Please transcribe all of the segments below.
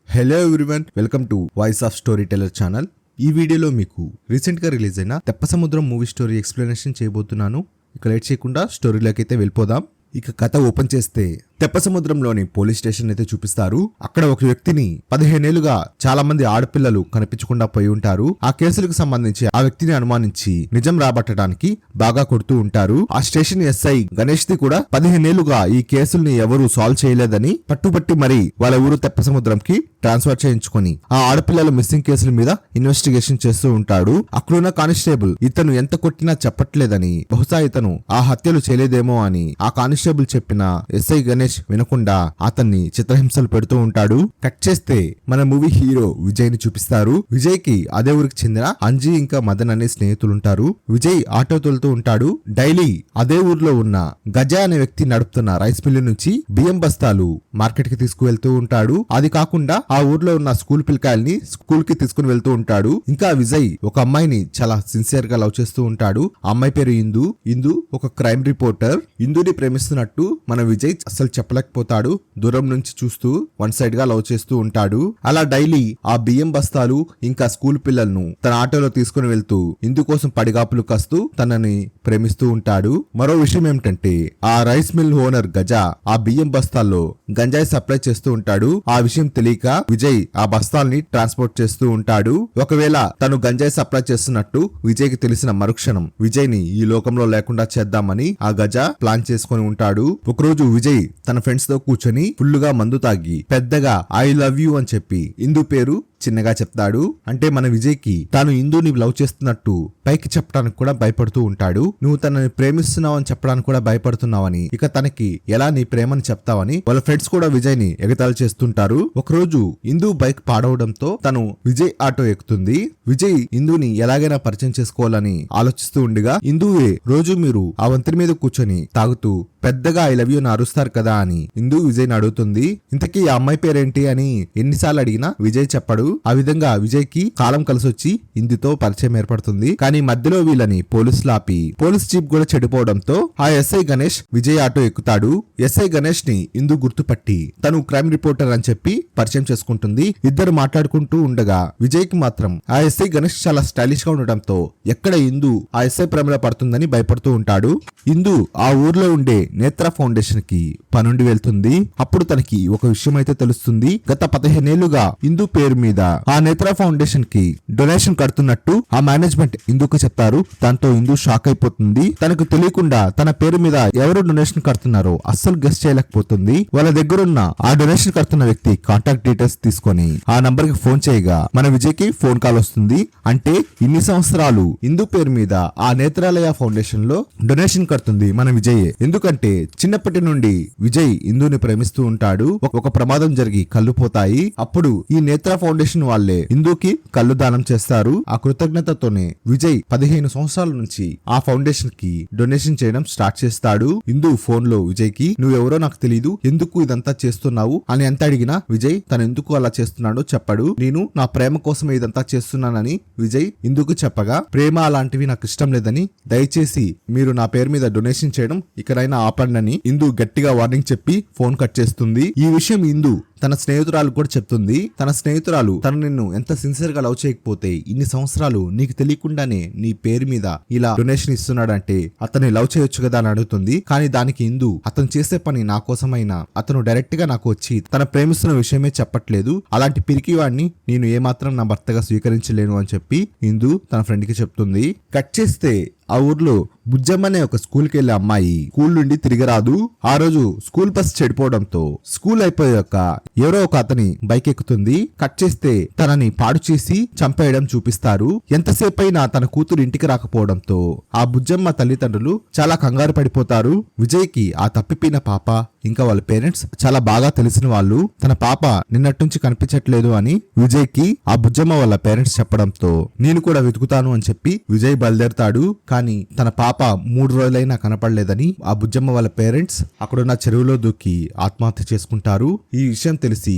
Hello everyone, welcome to voice of story teller channel. ఈ వీడియోలో మీకు రీసెంట్ గా రిలీజ్ అయిన తెప్పసముద్రం మూవీ స్టోరీ ఎక్స్ప్లెనేషన్ చేయబోతున్నాను. ఇక లేట్ చేయకుండా స్టోరీలోకి అయితే వెళ్ళిపోదాం. ఇక కథ ఓపెన్ చేస్తే తెప్పసముద్రంలోని పోలీస్ స్టేషన్ అయితే చూపిస్తారు. అక్కడ ఒక వ్యక్తిని 15 ఏళ్లుగా చాలా మంది ఆడపిల్లలు కనిపించకుండా పోయి ఉంటారు. ఆ కేసులకు సంబంధించి ఆ వ్యక్తిని అనుమానించి నిజం రాబట్టడానికి బాగా కొడుతూ ఉంటారు. ఆ స్టేషన్ ఎస్ఐ గణేష్ ది కూడా 15 ఏళ్లుగా ఈ కేసుల్ని ఎవరూ సాల్వ్ చేయలేదని పట్టుబట్టి మరి వాళ్ళ ఊరు తెప్పసముద్రంకి ట్రాన్స్ఫర్ చేయించుకొని ఆ ఆడపిల్లల మిస్సింగ్ కేసుల మీద ఇన్వెస్టిగేషన్ చేస్తూ ఉంటాడు. అక్కడున్న కానిస్టేబుల్ ఇతను ఎంత కొట్టినా చెప్పట్లేదని, బహుశా ఇతను ఆ హత్యలు చేయలేదేమో అని ఆ కానిస్టేబుల్ చెప్పిన ఎస్ఐ గణేష్ వినకుండా అతన్ని చిత్రహింసలు పెడుతూ ఉంటాడు. కట్ చేస్తే మన మూవీ హీరో విజయ్ ని చూపిస్తారు. విజయ్ కి అదే ఊరికి చెందిన అంజీ ఇంకా మదన్ అనే స్నేహితులుంటారు. విజయ్ ఆటో తోలుతూ ఉంటాడు. డైలీ అదే ఊర్లో ఉన్న గజ అనే వ్యక్తి నడుపుతున్న రైస్ మిల్ నుంచి బియ్యం బస్తాలు మార్కెట్ కి తీసుకువెళ్తూ ఉంటాడు. అది కాకుండా ఆ ఊర్లో ఉన్న స్కూల్ పిల్లకాయల్ని స్కూల్ కి తీసుకుని వెళ్తూ ఉంటాడు. ఇంకా విజయ్ ఒక అమ్మాయిని చాలా సిన్సియర్ గా లవ్ చేస్తూ ఉంటాడు. ఆ అమ్మాయి పేరు ఇందు. ఇందు ఒక క్రైమ్ రిపోర్టర్. ఇందుని ప్రేమిస్తున్నట్టు మన విజయ్ అసలు చెప్పలేకపోతాడు. దూరం నుంచి చూస్తూ వన్ సైడ్ గా లవ్ చేస్తూ ఉంటాడు. అలా డైలీ ఆ బియ్యం బస్తాలు ఇంకా స్కూల్ పిల్లలను తన ఆటోలో తీసుకుని వెళ్తూ ఇందు కోసం పడిగాపులు కాస్తూ తనని ప్రేమిస్తూ ఉంటాడు. మరో విషయం ఏమిటంటే ఆ రైస్ మిల్ ఓనర్ గజ ఆ బియ్యం బస్తాల్లో గంజాయి సప్లై చేస్తూ ఉంటాడు. ఆ విషయం తెలియక విజయ్ ఆ బస్తాల్ని ట్రాన్స్పోర్ట్ చేస్తూ ఉంటాడు. ఒకవేళ తను గంజాయి సప్లై చేస్తున్నట్టు విజయ్ కి తెలిసిన మరుక్షణం విజయ్ ని ఈ లోకంలో లేకుండా చేద్దామని ఆ గజ ప్లాన్ చేసుకుని ఉంటాడు. ఒకరోజు విజయ్ తన ఫ్రెండ్స్ తో కూర్చొని ఫుల్లుగా మందు తాగి పెద్దగా ఐ లవ్ యూ అని చెప్పి ఇందు పేరు చిన్నగా చెప్తాడు. అంటే మన విజయ్ కి తాను ఇందుని లవ్ చేస్తున్నట్టు పైకి చెప్పడానికి కూడా భయపడుతూ ఉంటాడు. నువ్వు తనని ప్రేమిస్తున్నావు అని చెప్పడానికి కూడా భయపడుతున్నావని, ఇక తనకి ఎలా నీ ప్రేమని చెప్తావని వాళ్ళ ఫ్రెండ్స్ కూడా విజయ్ ని ఎగతాళి చేస్తుంటారు. ఒకరోజు ఇందు బైక్ పాడవడంతో తను విజయ్ ఆటో ఎక్కుతుంది. విజయ్ ఇందుని ఎలాగైనా పరిచయం చేసుకోవాలని ఆలోచిస్తూ ఉండగా ఇందువే రోజు మీరు ఆ వంతెన మీద కూర్చొని తాగుతూ పెద్దగా ఐ లవ్ యూ అని అరుస్తారు కదా అని ఇందు విజయ్ ని అడుగుతుంది. ఇంతకీ ఆ అమ్మాయి పేరేంటి అని ఎన్నిసార్లు అడిగినా విజయ్ చెప్పడు. ఆ విధంగా విజయ్ కి కాలం కలిసొచ్చి ఇందుతో పరిచయం ఏర్పడుతుంది. కానీ మధ్యలో వీళ్ళని పోలీసులు ఆపి పోలీస్ జీప్ కూడా చెడిపోవడంతో ఆ ఎస్ఐ గణేష్ విజయ్ ఆటో ఎక్కుతాడు. ఎస్ఐ గణేష్ ని ఇందు గుర్తుపట్టి తను క్రైమ్ రిపోర్టర్ అని చెప్పి పరిచయం చేసుకుంటుంది. ఇద్దరు మాట్లాడుకుంటూ ఉండగా విజయ్ కి మాత్రం ఆ ఎస్ఐ గణేష్ చాలా స్టైలిష్ గా ఉండడంతో ఎక్కడ ఇందు ఆ ఎస్ఐ ప్రేమలో పడుతుందని భయపడుతూ ఉంటాడు. ఇందు ఆ ఊర్లో ఉండే నేత్ర ఫౌండేషన్ కి పనుండి వెళ్తుంది. అప్పుడు తనకి ఒక విషయం అయితే తెలుస్తుంది. గత 15 ఏళ్లుగా ఇందు పేరు మీద ఆ నేత్ర ఫౌండేషన్ కి డొనేషన్ కడుతున్నట్టు ఆ మేనేజ్మెంట్ ఇందుకు చెప్తారు. దాంతో ఇందు షాక్ అయిపోతుంది. తనకు తెలియకుండా తన పేరు మీద ఎవరు డొనేషన్ కడుతున్నారో అస్సలు గెస్ట్ చేయలేకపోతుంది. వాళ్ళ దగ్గరున్న ఆ డొనేషన్ కడుతున్న వ్యక్తి కాంటాక్ట్ డీటెయిల్స్ తీసుకొని ఆ నంబర్ కి ఫోన్ చేయగా మన విజయ్ కి ఫోన్ కాల్ వస్తుంది. అంటే ఇన్ని సంవత్సరాలు ఇందు పేరు మీద ఆ నేత్రాలయ ఫౌండేషన్ లో డొనేషన్ కడుతుంది మన విజయ్. ఎందుకంటే చిన్నప్పటి నుండి విజయ్ ఇందుని ప్రేమిస్తూ ఉంటాడు. ఒక ప్రమాదం జరిగి కళ్ళు పోతాయి. అప్పుడు ఈ నేత్ర ఫౌండేషన్ వాళ్ళే ఇందుకి కళ్ళు దానం చేస్తారు. ఆ కృతజ్ఞతతోనే విజయ్ 15 సంవత్సరాల నుంచి ఆ ఫౌండేషన్ కి డొనేషన్ చేయడం స్టార్ట్ చేస్తాడు. ఇందు ఫోన్ లో విజయ్ కి నువ్వెవరో నాకు తెలీదు, ఎందుకు ఇదంతా చేస్తున్నావు అని ఎంత అడిగినా విజయ్ తను ఎందుకు అలా చేస్తున్నాడో చెప్పడు. నేను నా ప్రేమ కోసం ఇదంతా చేస్తున్నానని విజయ్ ఇందుకు చెప్పగా, ప్రేమ అలాంటివి నాకు ఇష్టం లేదని, దయచేసి మీరు నా పేరు మీద డొనేషన్ చేయడం ఇకనైనా ఆపండి ఇందు గట్టిగా వార్నింగ్ చెప్పి ఫోన్ కట్ చేస్తుంది. ఈ విషయం ఇందు తన స్నేహితురాలు కూడా చెప్తుంది. తన స్నేహితురాలు తను నిన్ను ఎంత సిన్సియర్ గా లవ్ చేయకపోతే ఇన్ని సంవత్సరాలు నీకు తెలియకుండానే నీ పేరు మీద ఇలా డొనేషన్ ఇస్తున్నాడంటే అతన్ని లవ్ చేయొచ్చు కదా అని అడుగుతుంది. కానీ దానికి ఇందు అతను చేసే పని నా కోసమైనా అతను డైరెక్ట్ గా నాకు వచ్చి తన ప్రేమిస్తున్న విషయమే చెప్పట్లేదు, అలాంటి పిరికి వాడిని నేను ఏమాత్రం నా భర్తగా స్వీకరించలేను అని చెప్పి ఇందు తన ఫ్రెండ్ కి చెప్తుంది. కట్ చేస్తే ఆ ఊర్లో బుజ్జమ్మ అనే ఒక స్కూల్ కి వెళ్లే అమ్మాయి స్కూల్ నుండి తిరిగి రాదు. ఆ రోజు స్కూల్ బస్ చెడిపోవడంతో స్కూల్ అయిపోయాక ఎవరో ఒక అతని బైక్ ఎక్కుతుంది. కట్ చేస్తే తనని పాడు చేసి చంపేయడం చూపిస్తారు. ఎంతసేపైనా తన కూతురు ఇంటికి రాకపోవడంతో ఆ బుజ్జమ్మ తల్లిదండ్రులు చాలా కంగారు పడిపోతారు. విజయ్ కి ఆ తప్పిపోయిన పాప ఇంకా వాళ్ళ పేరెంట్స్ చాలా బాగా తెలిసిన వాళ్ళు. తన పాప నిన్నట్టుంచి కనిపించట్లేదు అని విజయ్ కి ఆ బుజ్జమ్మ వాళ్ళ పేరెంట్స్ చెప్పడంతో నేను కూడా వెతుకుతాను అని చెప్పి విజయ్ బయలుదేరతాడు. కానీ తన పాప 3 రోజులైనా కనపడలేదని ఆ బుజ్జమ్మ వాళ్ళ పేరెంట్స్ అక్కడున్న చెరువులో దూకి ఆత్మహత్య చేసుకుంటారు. ఈ విషయం తెలిసి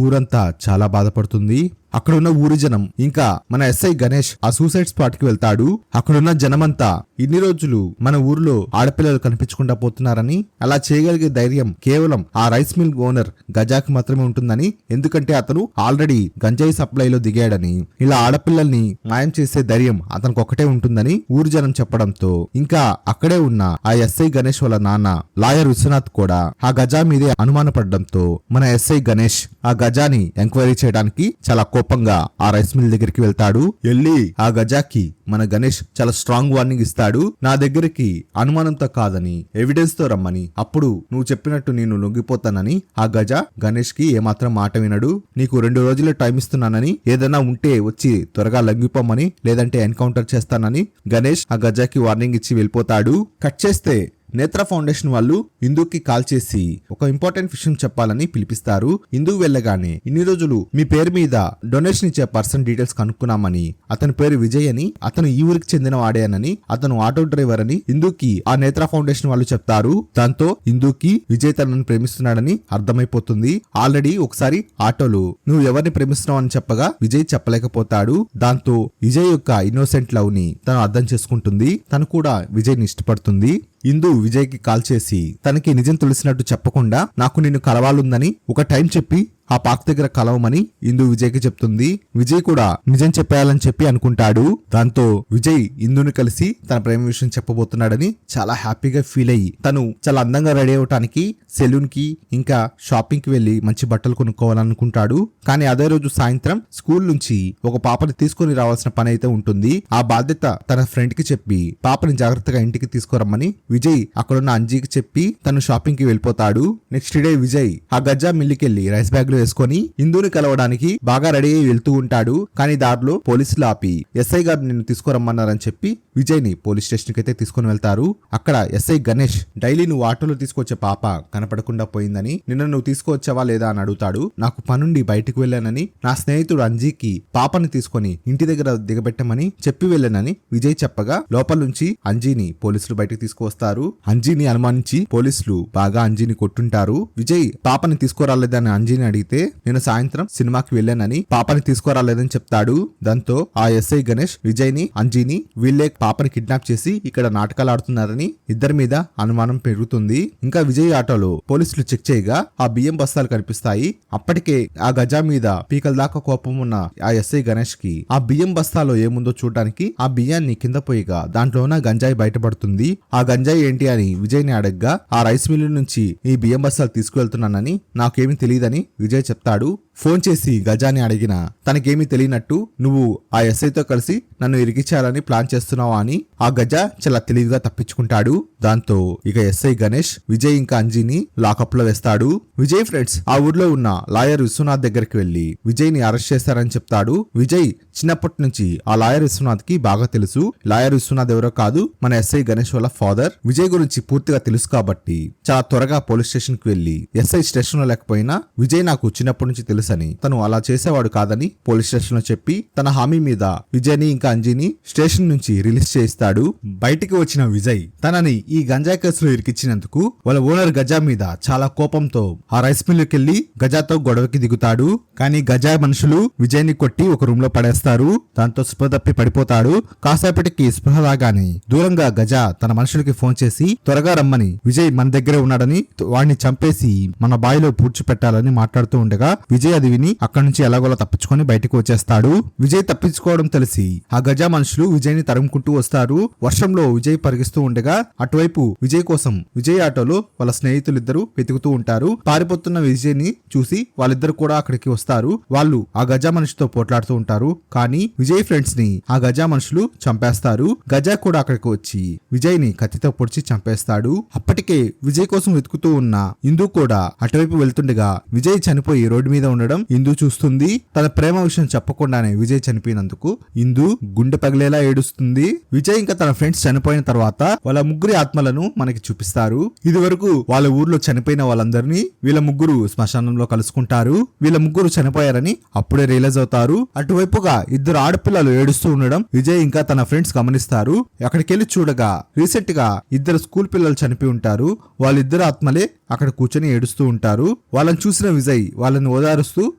ఊరంతా చాలా బాధపడుతుంది. అక్కడున్న ఊరి జనం ఇంకా మన ఎస్ఐ గణేష్ ఆ సూసైడ్ స్పాట్ కి వెళ్తాడు. అక్కడున్న జనమంతా ఇన్ని రోజులు మన ఊర్లో ఆడపిల్లలు కనిపించకుండా పోతున్నారని, అలా చేయగలిగే ధైర్యం కేవలం ఆ రైస్ మిల్ ఓనర్ గజాకి మాత్రమే ఉంటుందని, ఎందుకంటే అతను ఆల్రెడీ గంజాయి సప్లైలో దిగాడని, ఇలా ఆడపిల్లల్ని మాయం చేసే ధైర్యం అతనికి ఒకటే ఉంటుందని ఊరు జనం చెప్పడంతో ఇంకా అక్కడే ఉన్న ఆ ఎస్ఐ గణేష్ వాళ్ళ నాన్న లాయర్ విశ్వనాథ్ కూడా ఆ గజా మీదే అనుమానపడడంతో మన ఎస్ఐ గణేష్ ఆ గజాని ఎంక్వైరీ చేయడానికి చాలా కోపంగా ఆ రైస్ మిల్ దగ్గరికి వెళ్తాడు. వెళ్ళి ఆ గజాకి మన గణేష్ చాలా స్ట్రాంగ్ వార్నింగ్ ఇస్తాడు. నా దగ్గరికి అనుమానంతో కాదని ఎవిడెన్స్ తో రమ్మని, అప్పుడు నువ్వు చెప్పినట్టు నేను లొంగిపోతానని. ఆ గజ గణేష్ కి ఏమాత్రం మాట వినడు. నీకు 2 రోజులు టైం ఇస్తున్నానని, ఏదైనా ఉంటే వచ్చి త్వరగా లొంగిపోమని, లేదంటే ఎన్కౌంటర్ చేస్తానని గణేష్ ఆ గజాకి వార్నింగ్ ఇచ్చి వెళ్ళిపోతాడు. కట్ చేస్తే నేత్ర ఫౌండేషన్ వాళ్ళు ఇందుకి కాల్ చేసి ఒక ఇంపార్టెంట్ విషయం చెప్పాలని పిలిపిస్తారు. ఇందుకు వెళ్ళగానే ఇన్ని రోజులు మీ పేరు మీద డొనేషన్ ఇచ్చే పర్సన్ డీటెయిల్స్ కనుక్కున్నామని, అతని పేరు విజయ్ అని, అతను ఈ ఊరికి చెందిన వాడేనని, అతను ఆటో డ్రైవర్ అని ఇందుకి ఆ నేత్ర ఫౌండేషన్ వాళ్ళు చెప్తారు. దాంతో ఇందుకి విజయ్ తనను ప్రేమిస్తున్నాడని అర్థమైపోతుంది. ఆల్రెడీ ఒకసారి ఆటోలో నువ్వు ఎవరిని ప్రేమిస్తున్నావు అని చెప్పగా విజయ్ చెప్పలేకపోతాడు. దాంతో విజయ్ యొక్క ఇన్నోసెంట్ లవ్ ని తను అర్థం చేసుకుంటుంది. తను కూడా విజయ్ ని ఇష్టపడుతుంది. ఇందు విజయ్ కి కాల్ చేసి తనకి నిజం తెలిసినట్టు చెప్పకుండా నాకు నిన్ను కలవాలుందని ఒక టైం చెప్పి ఆ పార్క్ దగ్గర కలవమని ఇందు విజయ్ కి చెప్తుంది. విజయ్ కూడా నిజం చెప్పేయాలని చెప్పి అనుకుంటాడు. దాంతో విజయ్ ఇందుని కలిసి తన ప్రేమ విషయం చెప్పబోతున్నాడని చాలా హ్యాపీగా ఫీల్ అయ్యి తను చాలా అందంగా రెడీ అవటానికి సెలూన్ కి ఇంకా షాపింగ్ కి వెళ్లి మంచి బట్టలు కొనుక్కోవాలనుకుంటాడు. కానీ అదే రోజు సాయంత్రం స్కూల్ నుంచి ఒక పాపని తీసుకొని రావాల్సిన పని అయితే ఉంటుంది. ఆ బాధ్యత తన ఫ్రెండ్ కి చెప్పి పాపని జాగ్రత్తగా ఇంటికి తీసుకురమ్మని విజయ్ అక్కడున్న అంజీకి చెప్పి తను షాపింగ్ కి వెళ్ళిపోతాడు. నెక్స్ట్ డే విజయ్ ఆ గజ్జా మిల్లికెళ్లి రైస్ బ్యాగ్ లో వేసుకొని ఇందుని కలవడానికి బాగా రెడీ అయ్యి వెళ్తూ ఉంటాడు. కానీ దారిలో పోలీసులు ఆపి ఎస్ఐ గారు నిన్ను తీసుకురమ్మన్నారని చెప్పి విజయ్ ని పోలీస్ స్టేషన్ కి అయితే తీసుకుని వెళ్తారు. అక్కడ ఎస్ఐ గణేష్ డైలీ నువ్వు ఆటోలో తీసుకొచ్చే పాప కనపడకుండా పోయిందని, నిన్న నువ్వు తీసుకొచ్చావా లేదా అని అడుగుతాడు. నాకు పనుండి బయటకు వెళ్ళానని, నా స్నేహితుడు అంజీకి పాపని తీసుకొని ఇంటి దగ్గర దిగబెట్టమని చెప్పి వెళ్ళానని విజయ్ చెప్పగా లోపల నుంచి అంజీని పోలీసులు బయటకు తీసుకువస్తారు. అంజీని అనుమానించి పోలీసులు బాగా అంజీని కొట్టుంటారు. విజయ్ పాపని తీసుకురాలేదని అంజీని అడిగితే నేను సాయంత్రం సినిమాకి వెళ్ళానని, పాపని తీసుకురాలేదని చెప్తాడు. దాంతో ఆ ఎస్ఐ గణేష్ విజయ్ ని అంజీని వీళ్ళే పాపని కిడ్నాప్ చేసి ఇక్కడ నాటకాలు ఆడుతున్నారని ఇద్దరి మీద అనుమానం పెరుగుతుంది. ఇంకా విజయ్ ఆటోలో పోలీసులు చెక్ చేయగా ఆ బియ్యం బస్తాలు కనిపిస్తాయి. అప్పటికే ఆ గజా మీద పీకల దాకా కోపం ఉన్న ఆ ఎస్ఐ గణేష్ కి ఆ బియ్యం బస్తాలో ఏముందో చూడడానికి ఆ బియ్యాన్ని కింద పోయిగా దాంట్లో ఉన్న గంజాయి బయటపడుతుంది. ఆ గంజాయి ఏంటి అని విజయ్ ని అడగ్గా ఆ రైస్ మిల్ నుంచి ఈ బియ్యం బస్తాలు తీసుకువెళ్తున్నానని, నాకేమీ తెలియదని విజయ్ చెప్తాడు. ఫోన్ చేసి గజాని అడిగినా తనకేమీ తెలియనట్టు నువ్వు ఆ ఎస్ఐతో కలిసి నన్ను ఇరికించాలని ప్లాన్ చేస్తున్నావా అని ఆ గజ చాలా తెలివిగా తప్పించుకుంటాడు. దాంతో ఇక ఎస్ఐ గణేష్ విజయ్ ఇంకా అంజీని లాకప్ లో వేస్తాడు. విజయ్ ఫ్రెండ్స్ ఆ ఊర్లో ఉన్న లాయర్ విశ్వనాథ్ దగ్గరికి వెళ్లి విజయ్ ని అరెస్ట్ చేశారని చెప్తాడు. విజయ్ చిన్నప్పటి నుంచి ఆ లాయర్ విశ్వనాథ్ కి బాగా తెలుసు. లాయర్ విశ్వనాథ్ ఎవరో కాదు, మన ఎస్ఐ గణేష్ వాళ్ళ ఫాదర్. విజయ్ గురించి పూర్తిగా తెలుసు కాబట్టి చాలా త్వరగా పోలీస్ స్టేషన్ కి వెళ్లి ఎస్ఐ స్టేషన్ లో లేకపోయినా విజయ్ నాకు చిన్నప్పటి నుంచి తెలుసని, తను అలా చేసేవాడు కాదని పోలీస్ స్టేషన్ లో చెప్పి తన హామీ మీద విజయ్ ని ఇంకా అంజీని స్టేషన్ నుంచి రిలీజ్ చేయిస్తాడు. బయటికి వచ్చిన విజయ్ తనని ఈ గంజాయి కేసులో ఇరికిచ్చినందుకు వాళ్ళ ఓనర్ గజా మీద చాలా కోపంతో ఆ రైస్ మిల్లుకి వెళ్లి గజాతో గొడవకి దిగుతాడు. కానీ గజా మనుషులు విజయ్ ని కొట్టి ఒక రూమ్ లో పడేస్తారు. దాంతో స్పృహ తప్పి పడిపోతాడు. కాసేపటికి స్పృహ రాగానే దూరంగా గజా తన మనుషులకి ఫోన్ చేసి త్వరగా రమ్మని, విజయ్ మన దగ్గరే ఉన్నాడని, వాడిని చంపేసి మన బాయిలో పూడ్చిపెట్టాలని మాట్లాడుతూ ఉండగా విజయ్ అది విని అక్కడి నుంచి ఎలాగోలా తప్పించుకొని బయటకు వచ్చేస్తాడు. విజయ్ తప్పించుకోవడం తెలిసి ఆ గజా మనుషులు విజయ్ ని తరుముకుంటూ వస్తారు. వర్షంలో విజయ్ పరిగిస్తూ ఉండగా అటువైపు విజయ్ కోసం విజయ్ ఆటోలో వాళ్ళ స్నేహితులిద్దరూ వెతుకుతూ ఉంటారు. పారిపోతున్న విజయ్ ని చూసి వాళ్ళిద్దరు కూడా అక్కడికి వస్తారు. వాళ్ళు ఆ గజా మనిషితో పోట్లాడుతూ ఉంటారు. కానీ విజయ్ ఫ్రెండ్స్ ని ఆ గజా మనుషులు చంపేస్తారు. గజా కూడా అక్కడికి వచ్చి విజయ్ ని కత్తితో పొడిచి చంపేస్తాడు. అప్పటికే విజయ్ కోసం వెతుకుతూ ఉన్న ఇందు కూడా అటువైపు వెళ్తుండగా విజయ్ చనిపోయి రోడ్డు మీద ఉండడం ఇందు చూస్తుంది. తన ప్రేమ విషయం చెప్పకుండానే విజయ్ చనిపోయినందుకు ఇందు గుండె పగిలేలా ఏడుస్తుంది. విజయ్ ఇంకా తన ఫ్రెండ్స్ చనిపోయిన తర్వాత వాళ్ళ ముగ్గురి ఆత్మలను మనకి చూపిస్తారు. ఇది వరకు వాళ్ళ ఊర్లో చనిపోయిన వాళ్ళందరినీ వీళ్ళ ముగ్గురు శ్మశానంలో కలుసుకుంటారు. వీళ్ళ ముగ్గురు చనిపోయారని అప్పుడే రియలైజ్ అవుతారు. అటువైపుగా ఇద్దరు ఆడపిల్లలు ఏడుస్తూ ఉండడం విజయ్ ఇంకా తన ఫ్రెండ్స్ గమనిస్తారు. అక్కడికి వెళ్ళి చూడగా రీసెంట్ గా ఇద్దరు స్కూల్ పిల్లలు చనిపోయి ఉంటారు. వాళ్ళిద్దరు ఆత్మలే అక్కడ కూర్చొని ఏడుస్తూ ఉంటారు. వాళ్ళని చూసిన విజయ్ వాళ్ళని ఓదారుస్తూ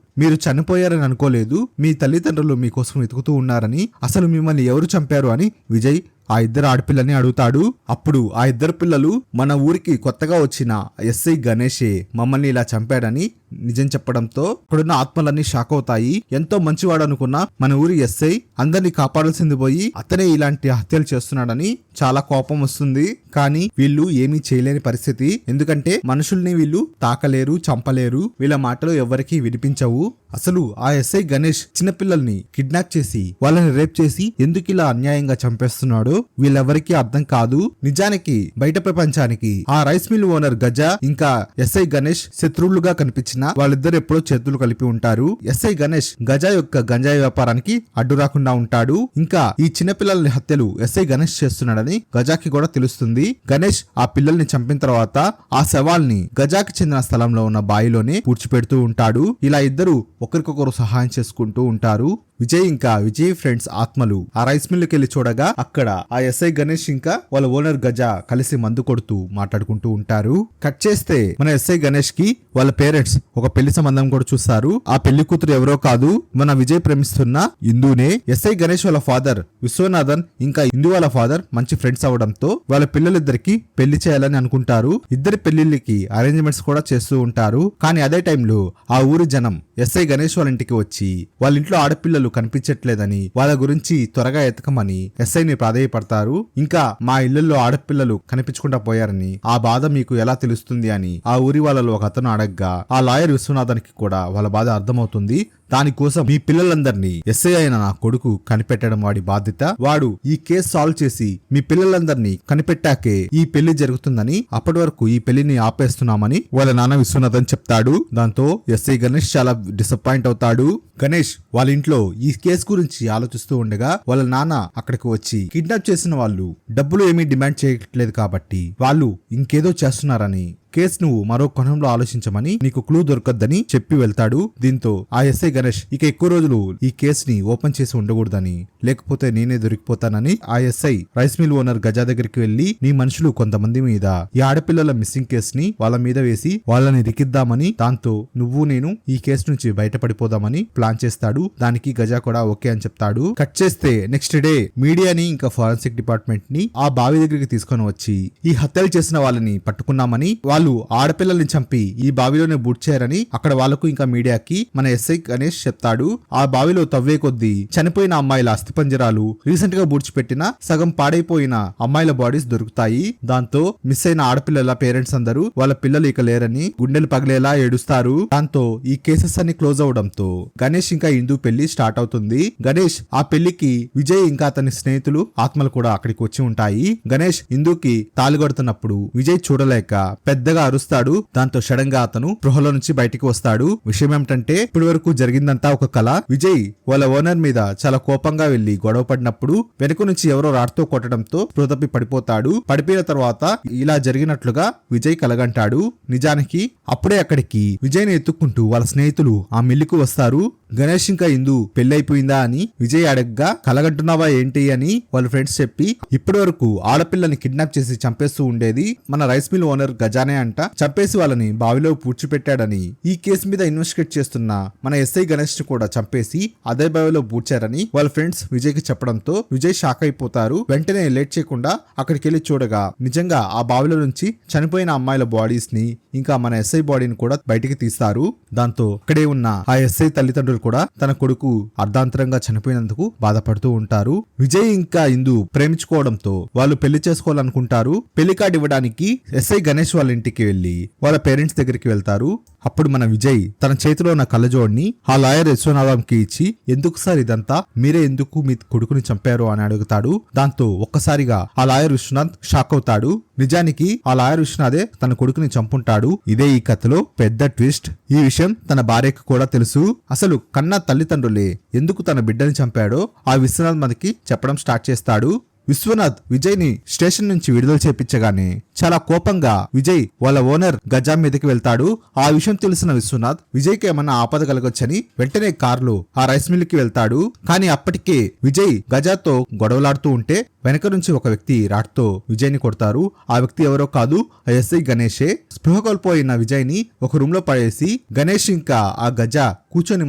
మీరు చనిపోయారని అనుకోలేదు, మీ తల్లిదండ్రులు మీకోసం వెతుకుతూ ఉన్నారని, అసలు మిమ్మల్ని ఎవరు చంపారు అని విజయ్ ఆ ఇద్దరు ఆడపిల్లని అడుగుతాడు. అప్పుడు ఆ ఇద్దరు పిల్లలు మన ఊరికి కొత్తగా వచ్చిన ఎస్ఐ గణేషే మమ్మల్ని ఇలా చంపాడని నిజం చెప్పడంతో అక్కడున్న ఆత్మలన్నీ షాక్ అవుతాయి. ఎంతో మంచివాడు అనుకున్న మన ఊరి ఎస్ఐ అందరినీ కాపాడాల్సింది పోయి అతనే ఇలాంటి హత్యలు చేస్తున్నాడని చాలా కోపం వస్తుంది. కానీ వీళ్ళు ఏమీ చేయలేని పరిస్థితి. ఎందుకంటే మనుషుల్ని వీళ్ళు తాకలేరు, చంపలేరు, వీళ్ళ మాటలు ఎవరికీ వినిపించవు. అసలు ఆ ఎస్ఐ గణేష్ చిన్నపిల్లల్ని కిడ్నాప్ చేసి వాళ్ళని రేప్ చేసి ఎందుకు ఇలా అన్యాయంగా చంపేస్తున్నాడో వీళ్ళెవరికీ అర్థం కాదు. నిజానికి బయట ప్రపంచానికి ఆ రైస్ మిల్ ఓనర్ గజా ఇంకా ఎస్ఐ గణేష్ శత్రువులుగా కనిపించిన వాళ్ళిద్దరు ఎప్పుడో చేతులు కలిపి ఉంటారు. ఎస్ఐ గణేష్ గజా యొక్క గంజాయి వ్యాపారానికి అడ్డు రాకుండా ఉంటాడు. ఇంకా ఈ చిన్నపిల్లల హత్యలు ఎస్ఐ గణేష్ చేస్తున్నాడని గజాకి కూడా తెలుస్తుంది. గణేష్ ఆ పిల్లల్ని చంపిన తర్వాత ఆ శవాల్ని గజాకి చెందిన స్థలంలో ఉన్న బావిలోనే పూడ్చిపెడుతూ ఉంటాడు. ఇలా ఇద్దరు ఒకరికొకరు సహాయం చేసుకుంటూ ఉంటారు. విజయ్ ఇంకా విజయ్ ఫ్రెండ్స్ ఆత్మలు ఆ రైస్ మిల్లుకి వెళ్లి చూడగా అక్కడ ఆ ఎస్ఐ గణేష్ ఇంకా వాళ్ళ ఓనర్ గజా కలిసి మందు కొడుతూ మాట్లాడుకుంటూ ఉంటారు. కట్ చేస్తే మన ఎస్ఐ గణేష్ కి వాళ్ళ పేరెంట్స్ ఒక పెళ్లి సంబంధం కూడా చూస్తారు. ఆ పెళ్లి కూతురు ఎవరో కాదు, మన విజయ్ ప్రేమిస్తున్న ఇందునే. ఎస్ఐ గణేష్ వాళ్ళ ఫాదర్ విశ్వనాథన్ ఇంకా ఇందు వాళ్ళ ఫాదర్ మంచి ఫ్రెండ్స్ అవడంతో వాళ్ళ పిల్లలిద్దరికి పెళ్లి చేయాలని అనుకుంటారు. ఇద్దరి పెళ్లిళ్ళకి అరేంజ్మెంట్స్ కూడా చేస్తూ ఉంటారు. కానీ అదే టైంలో ఆ ఊరి జనం ఎస్ఐ గణేష్ వాళ్ళ ఇంటికి వచ్చి వాళ్ళ ఇంట్లో ఆడపిల్లలు కనిపించట్లేదని వాళ్ళ గురించి త్వరగా ఎతకమని ఎస్ఐని ప్రాధేయపడతారు. ఇంకా మా ఇళ్లలో ఆడపిల్లలు కనిపించకుండా పోయారని ఆ బాధ మీకు ఎలా తెలుస్తుంది అని ఆ ఊరి వాళ్ళలో ఒక అతను అడగ్గా ఆ లాయర్ విశ్వనాథానికి కూడా వాళ్ళ బాధ అర్థమవుతుంది. దానికోసం మీ పిల్లలందరినీ ఎస్ఐ అయిన నా కొడుకు కనిపెట్టడం వాడి బాధ్యత. వాడు ఈ కేసు సాల్వ్ చేసి మీ పిల్లలందరినీ కనిపెట్టాకే ఈ పెళ్లి జరుగుతుందని, అప్పటి వరకు ఈ పెళ్లిని ఆపేస్తున్నామని వాళ్ళ నాన్న విశ్వనాథన్ చెప్తాడు. దాంతో ఎస్ఐ గణేష్ చాలా డిసప్పాయింట్ అవుతాడు. గణేష్ వాళ్ళ ఇంట్లో ఈ కేసు గురించి ఆలోచిస్తూ ఉండగా వాళ్ళ నాన్న అక్కడికి వచ్చి కిడ్నాప్ చేసిన వాళ్ళు డబ్బులు ఏమీ డిమాండ్ చేయట్లేదు కాబట్టి వాళ్ళు ఇంకేదో చేస్తున్నారని, కేసు నువ్వు మరో కోణంలో ఆలోచించమని, నీకు క్లూ దొరకద్దని చెప్పి వెళ్తాడు. దీంతో ఆ ఎస్ఐ గణేష్ ఇక ఎక్కువ రోజులు ఈ కేసుని ఓపెన్ చేసి ఉండకూడదని, లేకపోతే నేనే దొరికిపోతానని ఆ SI rice mill owner Gaja దగ్గరికి వెళ్లి నీ మనుషులు కొంతమంది మీద ఈ ఆడపిల్లల మిస్సింగ్ కేసుని వాళ్ళ మీద వేసి వాళ్ళని రికిద్దామని, దాంతో నువ్వు నేను ఈ కేసు నుంచి బయటపడిపోదామని ప్లాన్ చేస్తాడు. దానికి గజా కూడా ఓకే అని చెప్తాడు. కట్ చేస్తే నెక్స్ట్ డే మీడియాని ఇంకా ఫారెన్సిక్ డిపార్ట్మెంట్ ని ఆ బావి దగ్గరికి తీసుకొని వచ్చి ఈ హత్యలు చేసిన వాళ్ళని పట్టుకున్నామని, వాళ్ళు ఆడపిల్లల్ని చంపి ఈ బావిలోనే బూడ్చారని అక్కడ వాళ్ళకు ఇంకా మీడియాకి మన ఎస్ఐ గణేష్ చెప్తాడు. ఆ బావిలో తవ్వే కొద్దీ చనిపోయిన అమ్మాయిల అస్థిపంజరాలు, రీసెంట్ గా బూడ్చిపెట్టిన సగం పాడైపోయిన అమ్మాయిల బాడీస్ దొరుకుతాయి. దాంతో మిస్ అయిన ఆడపిల్లల పేరెంట్స్ అందరూ వాళ్ళ పిల్లలు ఇక లేరని గుండెలు పగిలేలా ఏడుస్తారు. దాంతో ఈ కేసెస్ అన్ని క్లోజ్ అవడంతో గణేష్ ఇంకా ఇందు పెళ్లి స్టార్ట్ అవుతుంది. గణేష్ ఆ పెళ్లికి విజయ్ ఇంకా అతని స్నేహితులు ఆత్మలు కూడా అక్కడికి వచ్చి ఉంటాయి. గణేష్ ఇందుకి తాళిగొడుతున్నప్పుడు విజయ్ చూడలేక పెద్దగా అరుస్తాడు. దాంతో సడన్ గా అతను గృహలో నుంచి బయటికి వస్తాడు. విషయం ఏమిటంటే ఇప్పటి వరకు జరిగిందంతా ఒక కళ. విజయ్ వాళ్ళ ఓనర్ మీద చాలా కోపంగా వెళ్లి గొడవ పడినప్పుడు వెనుక నుంచి ఎవరో రాడ్తో కొట్టడంతో స్పృహతప్పి పడిపోతాడు. పడిపోయిన తర్వాత ఇలా జరిగినట్లుగా విజయ్ కలగంటాడు. నిజానికి అప్పుడే అక్కడికి విజయ్ ని ఎత్తుక్కుంటూ వాళ్ళ స్నేహితులు ఆ మిల్లుకు వస్తారు. గణేష్ ఇంకా ఇందు పెళ్లైపోయిందా అని విజయ్ అడగ్గా కలగంటున్నావా ఏంటి అని వాళ్ళ ఫ్రెండ్స్ చెప్పి ఇప్పటి వరకు ఆడపిల్లని కిడ్నాప్ చేసి చంపేస్తూ ఉండేది మన రైస్ మిల్ ఓనర్ గజానే అంట, చంపేసి వాళ్ళని బావిలో పూడ్చిపెట్టాడని, ఈ కేసు మీద ఇన్వెస్టిగేట్ చేస్తున్న మన ఎస్ఐ గణేష్ ని కూడా చంపేసి అదే బావిలో పూడ్చారని వాళ్ళ ఫ్రెండ్స్ విజయ్ కి చెప్పడంతో విజయ్ షాక్ అయిపోతారు. వెంటనే లేట్ చేయకుండా అక్కడికి వెళ్లి చూడగా నిజంగా ఆ బావిలో నుంచి చనిపోయిన అమ్మాయిల బాడీస్ ని ఇంకా మన ఎస్ఐ బాడీని కూడా బయటికి తీస్తారు. దాంతో అక్కడే ఉన్న ఆ ఎస్ఐ తల్లిదండ్రులు కూడా తన కొడుకు అర్ధాంతరంగా చనిపోయినందుకు బాధపడుతూ ఉంటారు. విజయ్ ఇంకా ఇందు ప్రేమించుకోవడంతో వాళ్ళు పెళ్లి చేసుకోవాలనుకుంటారు. పెళ్లి కార్డు ఇవ్వడానికి ఎస్ఐ గణేష్ వాళ్ళ ఇంటికి వెళ్లి వాళ్ళ పేరెంట్స్ దగ్గరికి వెళ్తారు. అప్పుడు మన విజయ్ తన చేతిలో ఉన్న కళ్ళజోడిని ఆ లాయర్ విశ్వనాథంకి ఇచ్చి ఎందుకు సార్ ఇదంతా, మీరే ఎందుకు మీ కొడుకుని చంపారు అని అడుగుతాడు. దాంతో ఒక్కసారిగా ఆ లాయర్ విశ్వనాథ్ షాక్ అవుతాడు. నిజానికి ఆ లాయర్ విశ్వనాథే తన కొడుకుని చంపుంటాడు. ఇదే ఈ కథలో పెద్ద ట్విస్ట్. ఈ విషయం తన భార్యకు కూడా తెలుసు. అసలు కన్న తల్లిదండ్రులే ఎందుకు తన బిడ్డని చంపాడో ఆ విశ్వనాథ్ మనకి చెప్పడం స్టార్ట్ చేస్తాడు. విశ్వనాథ్ విజయ్ ని స్టేషన్ నుంచి విడుదల చేపించగానే చాలా కోపంగా విజయ్ వాళ్ళ ఓనర్ గజా మీదకి వెళ్తాడు. ఆ విషయం తెలిసిన విశ్వనాథ్ విజయ్ కి ఏమన్నా ఆపద కలగొచ్చని వెంటనే కారులో ఆ రైస్ మిల్ కి వెళ్తాడు. కానీ అప్పటికే విజయ్ గజాతో గొడవలాడుతూ ఉంటే వెనక నుంచి ఒక వ్యక్తి రాడ్తో విజయ్ ని కొడతారు. ఆ వ్యక్తి ఎవరో కాదు, ఎస్ఐ గణేషే. స్పృహ కోల్పోయిన విజయ్ ని ఒక రూమ్ లో పడేసి గణేష్ ఇంకా ఆ గజ కూర్చొని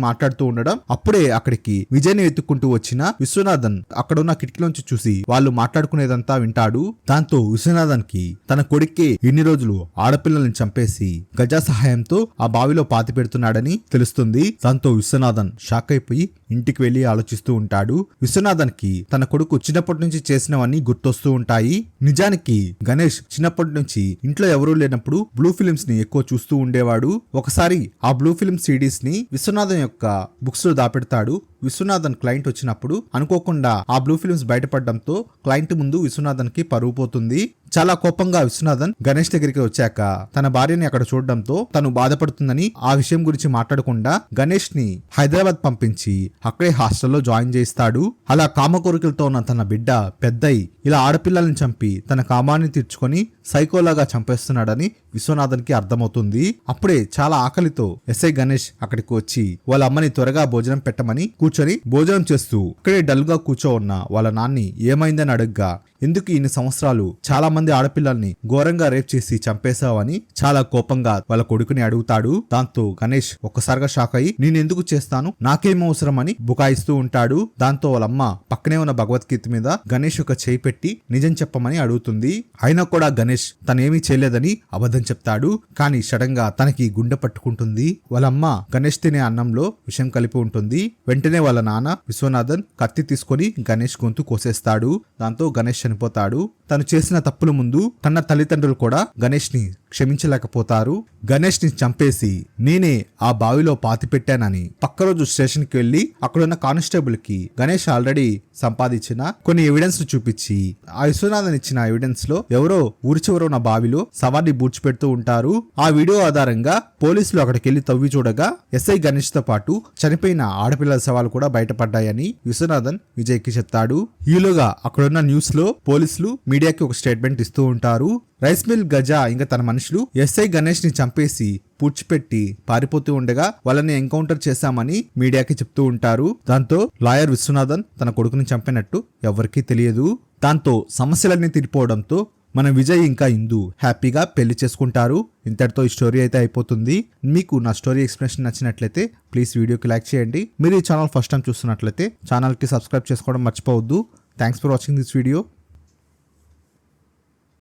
మాట్లాడుతూ ఉండడం, అప్పుడే అక్కడికి విజయ్ ని వెతుక్కుంటూ వచ్చిన విశ్వనాథన్ అక్కడున్న కిటికీలోంచి చూసి వాళ్ళు మాట్లాడుకునేదంతా వింటాడు. దాంతో విశ్వనాథన్ కి తన కొడుక్కి ఇన్ని రోజులు ఆడపిల్లల్ని చంపేసి గజ సహాయంతో ఆ బావిలో పాతి పెడుతున్నాడని తెలుస్తుంది. దాంతో విశ్వనాథన్ షాక్ అయిపోయి ఇంటికి వెళ్లి ఆలోచిస్తూ ఉంటాడు. విశ్వనాథన్ కి తన కొడుకు చిన్నప్పటి నుంచి చేసినవన్నీ గుర్తొస్తూ ఉంటాయి. నిజానికి గణేష్ చిన్నప్పటి నుంచి ఇంట్లో ఎవరూ లేనప్పుడు బ్లూ ఫిలిమ్స్ ని ఎక్కువ చూస్తూ ఉండేవాడు. ఒకసారి ఆ బ్లూ ఫిలిం సిడీస్ ని విశ్వనాథన్ యొక్క బుక్స్ లో దాపెడతాడు. విశ్వనాథన్ క్లయింట్ వచ్చినప్పుడు అనుకోకుండా ఆ బ్లూ ఫిలిమ్స్ బయటపడడంతో క్లయింట్ ముందు విశ్వనాథన్ కి పరువు పోతుంది. చాలా కోపంగా విశ్వనాథన్ గణేష్ దగ్గరికి వచ్చాక తన భార్యని అక్కడ చూడడంతో తను బాధపడుతుందని ఆ విషయం గురించి మాట్లాడకుండా గణేష్ ని హైదరాబాద్ పంపించి అక్కడే హాస్టల్లో జాయిన్ చేస్తాడు. అలా కామ కోరికలతో ఉన్న తన బిడ్డ పెద్దయి ఇలా ఆడపిల్లల్ని చంపి తన కామాన్ని తీర్చుకొని సైకోలాగా చంపేస్తున్నాడని విశ్వనాథన్ కి అర్థమవుతుంది. అప్పుడే చాలా ఆకలితో ఎస్ఐ గణేష్ అక్కడికి వచ్చి వాళ్ళ అమ్మని త్వరగా భోజనం పెట్టమని కూర్చొని భోజనం చేస్తూ అక్కడే డల్ గా కూర్చో ఉన్న వాళ్ళ నాన్ని ఏమైందని అడగ్గా ఎందుకు ఇన్ని సంవత్సరాలు చాలా మంది ఆడపిల్లల్ని ఘోరంగా రేప్ చేసి చంపేశావని చాలా కోపంగా వాళ్ళ కొడుకుని అడుగుతాడు. దాంతో గణేష్ ఒక్కసారిగా షాక్ అయ్యి నేనెందుకు చేస్తాను, నాకేం అవసరం అని బుకాయిస్తూ ఉంటాడు. దాంతో వాళ్ళమ్మ పక్కనే ఉన్న భగవద్గీత మీద గణేష్ ఒక చేయి పెట్టి నిజం చెప్పమని అడుగుతుంది. అయినా కూడా గణేష్ తనేమీ చేయలేదని అబద్ధం చెప్తాడు. కానీ సడన్ గా తనకి గుండె పట్టుకుంటుంది. వాళ్ళమ్మ గణేష్ తినే అన్నంలో విషం కలిపి ఉంటుంది. వెంటనే వాళ్ళ నాన్న విశ్వనాథన్ కత్తి తీసుకొని గణేష్ గొంతు కోసేస్తాడు. దాంతో గణేష్ చనిపోతాడు. తను చేసిన తప్పుల ముందు తన తల్లిదండ్రులు కూడా గణేష్ ని క్షమించలేకపోతారు. గణేష్ ని చంపేసి నేనే ఆ బావిలో పాతి పెట్టానని పక్క రోజు స్టేషన్ కి వెళ్లి అక్కడున్న కానిస్టేబుల్ కి గణేష్ ఆల్రెడీ సంపాదించిన కొన్ని ఎవిడెన్స్ చూపించి ఆ విశ్వనాథన్ ఇచ్చిన ఎవిడెన్స్ లో ఎవరో ఊరి చివర ఉన్న బావిలో శవాన్ని బూడ్చిపెడుతూ ఉంటారు. ఆ వీడియో ఆధారంగా పోలీసులు అక్కడికి వెళ్లి తవ్వి చూడగా ఎస్ఐ గణేష్ తో పాటు చనిపోయిన ఆడపిల్లల శవాలు కూడా బయటపడ్డాయని విశ్వనాథన్ విజయ్ కి చెప్తాడు. ఈలోగా అక్కడున్న న్యూస్ లో పోలీసులు మీడియాకి ఒక స్టేట్మెంట్ ఇస్తూ ఉంటారు. రైస్ మిల్ గజా ఇంకా తన మనుషులు ఎస్ఐ గణేష్ ని చంపేసి పూడ్చిపెట్టి పారిపోతూ ఉండగా వాళ్ళని ఎన్కౌంటర్ చేశామని మీడియాకి చెప్తూ ఉంటారు. దాంతో లాయర్ విశ్వనాథన్ తన కొడుకుని చంపినట్టు ఎవరికీ తెలియదు. దాంతో సమస్యలన్నీ తీరిపోవడంతో మన విజయ్ ఇంకా ఇందు హ్యాపీగా పెళ్లి చేసుకుంటారు. ఇంతటితో ఈ స్టోరీ అయితే అయిపోతుంది. మీకు నా స్టోరీ ఎక్స్ప్లెనేషన్ నచ్చినట్లయితే ప్లీజ్ వీడియోకి లైక్ చేయండి. మీరు ఈ ఛానల్ ఫస్ట్ టైం చూస్తున్నట్లయితే ఛానల్కి సబ్స్క్రైబ్ చేసుకోవడం మర్చిపోవద్దు. Thanks for watching this video.